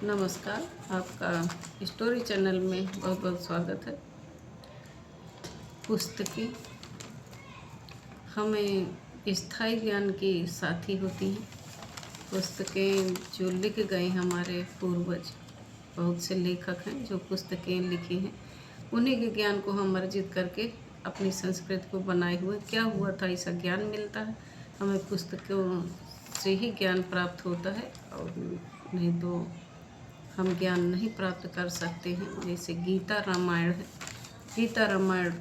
नमस्कार। आपका story channel में बहुत बहुत स्वागत है। पुस्तकें हमें स्थायी ज्ञान की साथी होती हैं। पुस्तकें जो लिख गए हमारे पूर्वज, बहुत से लेखक हैं जो पुस्तकें लिखी हैं, उन्हीं के ज्ञान को हम अर्जित करके अपनी संस्कृति को बनाए हुए क्या हुआ था ऐसा ज्ञान मिलता है। हमें पुस्तकों से ही ज्ञान प्राप्त होता है और नहीं तो हम ज्ञान नहीं प्राप्त कर सकते हैं। जैसे गीता रामायण है। गीता रामायण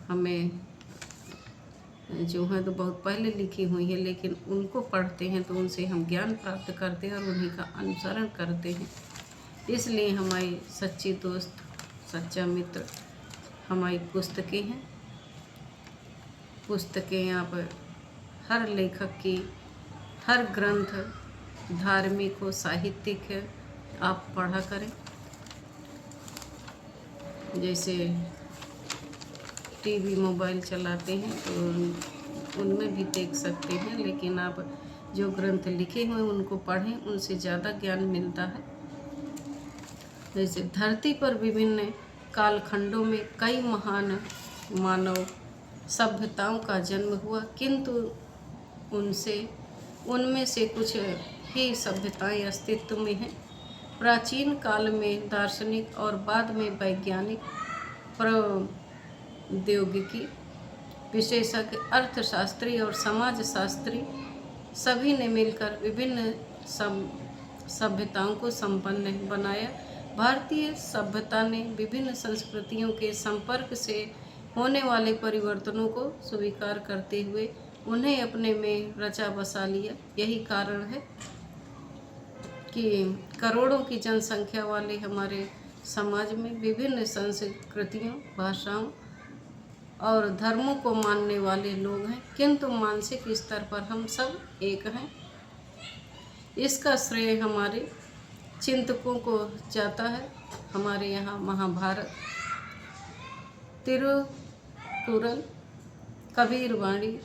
हमें जो है तो बहुत पहले लिखी हुई है, लेकिन उनको पढ़ते हैं तो उनसे हम ज्ञान प्राप्त करते हैं और उन्हीं का अनुसरण करते हैं। इसलिए हमारी सच्ची दोस्त, सच्चा मित्र हमारी पुस्तकें हैं। पुस्तकें आप हर लेखक की, हर ग्रंथ, धार्मिक हो, साहित्यिक है, आप पढ़ा करें। जैसे टीवी मोबाइल चलाते हैं तो उनमें भी देख सकते हैं, लेकिन आप जो ग्रंथ लिखे हुए उनको पढ़ें, उनसे ज़्यादा ज्ञान मिलता है। जैसे धरती पर विभिन्न कालखंडों में कई महान मानव सभ्यताओं का जन्म हुआ, किंतु उनमें से कुछ ही सभ्यताएं अस्तित्व में हैं। प्राचीन काल में दार्शनिक और बाद में वैज्ञानिक, प्रौद्योगिकी विशेषज्ञ, अर्थशास्त्री और समाजशास्त्री सभी ने मिलकर विभिन्न सभ्यताओं को संपन्न बनाया। भारतीय सभ्यता ने विभिन्न संस्कृतियों के संपर्क से होने वाले परिवर्तनों को स्वीकार करते हुए उन्हें अपने में रचा बसा लिया। यही कारण है कि करोड़ों की जनसंख्या वाले हमारे समाज में विभिन्न संस्कृतियों, भाषाओं और धर्मों को मानने वाले लोग हैं, किंतु मानसिक स्तर पर हम सब एक हैं। इसका श्रेय हमारे चिंतकों को जाता है। हमारे यहाँ महाभारत, तिरुकुरल, कबीरवाणी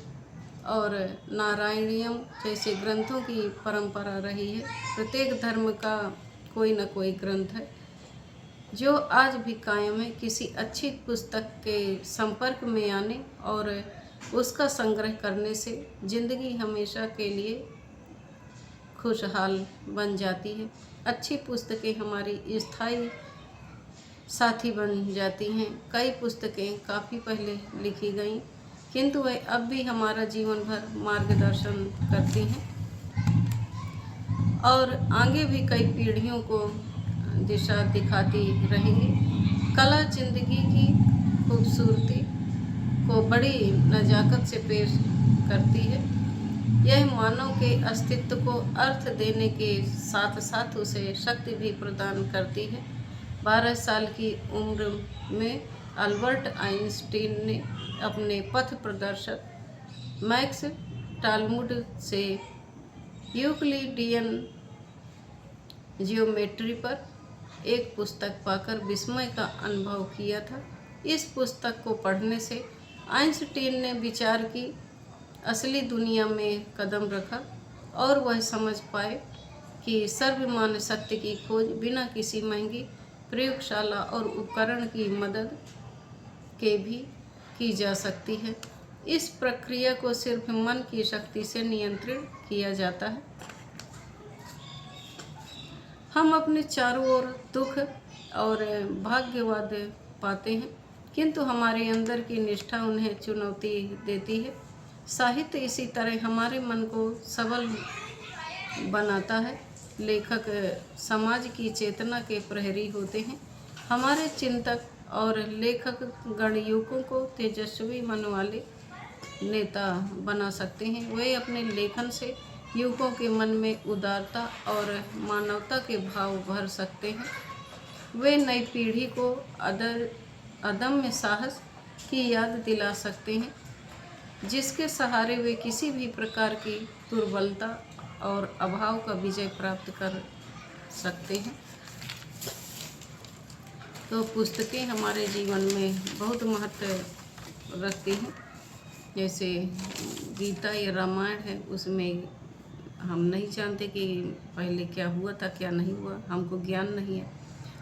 और नारायणीयम जैसे ग्रंथों की परंपरा रही है। प्रत्येक धर्म का कोई न कोई ग्रंथ है जो आज भी कायम है। किसी अच्छी पुस्तक के संपर्क में आने और उसका संग्रह करने से जिंदगी हमेशा के लिए खुशहाल बन जाती है। अच्छी पुस्तकें हमारी स्थायी साथी बन जाती हैं। कई पुस्तकें काफ़ी पहले लिखी गईं, किंतु वे अब भी हमारा जीवन भर मार्गदर्शन करती हैं और आगे भी कई पीढ़ियों को दिशा दिखाती रहेंगी। कला जिंदगी की खूबसूरती को बड़ी नज़ाकत से पेश करती है। यह मानव के अस्तित्व को अर्थ देने के साथ साथ उसे शक्ति भी प्रदान करती है। 12 साल की उम्र में अल्बर्ट आइंस्टीन ने अपने पथ प्रदर्शक मैक्स टाल्मुड से यूक्लिडियन जियोमेट्री पर एक पुस्तक पाकर विस्मय का अनुभव किया था। इस पुस्तक को पढ़ने से आइंस्टीन ने विचार की असली दुनिया में कदम रखा और वह समझ पाए कि सर्वमान्य सत्य की खोज बिना किसी महंगी प्रयोगशाला और उपकरण की मदद के भी की जा सकती है। इस प्रक्रिया को सिर्फ मन की शक्ति से नियंत्रित किया जाता है। हम अपने चारों ओर दुख और भाग्यवाद पाते हैं, किंतु हमारे अंदर की निष्ठा उन्हें चुनौती देती है। साहित्य इसी तरह हमारे मन को सबल बनाता है। लेखक समाज की चेतना के प्रहरी होते हैं। हमारे चिंतक और लेखक गण युवकों को तेजस्वी मन वाले नेता बना सकते हैं। वे अपने लेखन से युवकों के मन में उदारता और मानवता के भाव भर सकते हैं। वे नई पीढ़ी को अदम्य साहस की याद दिला सकते हैं, जिसके सहारे वे किसी भी प्रकार की दुर्बलता और अभाव का विजय प्राप्त कर सकते हैं। तो पुस्तकें हमारे जीवन में बहुत महत्व रखती हैं। जैसे गीता या रामायण है, उसमें हम नहीं जानते कि पहले क्या हुआ था क्या नहीं हुआ, हमको ज्ञान नहीं है।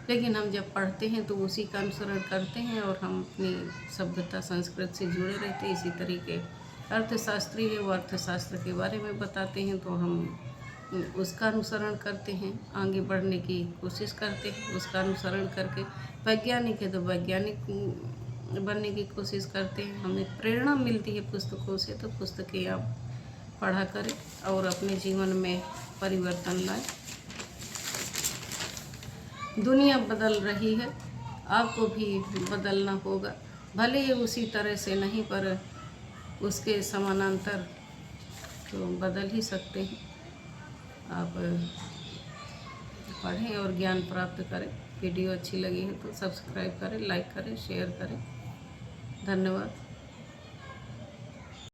लेकिन हम जब पढ़ते हैं तो उसी का अनुसरण करते हैं और हम अपनी सभ्यता संस्कृति से जुड़े रहते हैं। इसी तरीके अर्थशास्त्री है, वो अर्थशास्त्र के बारे में बताते हैं तो हम उसका अनुसरण करते हैं, आगे बढ़ने की कोशिश करते हैं। उसका अनुसरण करके वैज्ञानिक है तो वैज्ञानिक बनने की कोशिश करते हैं। हमें प्रेरणा मिलती है पुस्तकों से, तो पुस्तकें आप पढ़ा करें और अपने जीवन में परिवर्तन लाएं। दुनिया बदल रही है, आपको भी बदलना होगा, भले ही उसी तरह से नहीं पर उसके समानांतर तो बदल ही सकते हैं। आप पढ़ें और ज्ञान प्राप्त करें। वीडियो अच्छी लगी है तो सब्सक्राइब करें, लाइक करें, शेयर करें। धन्यवाद।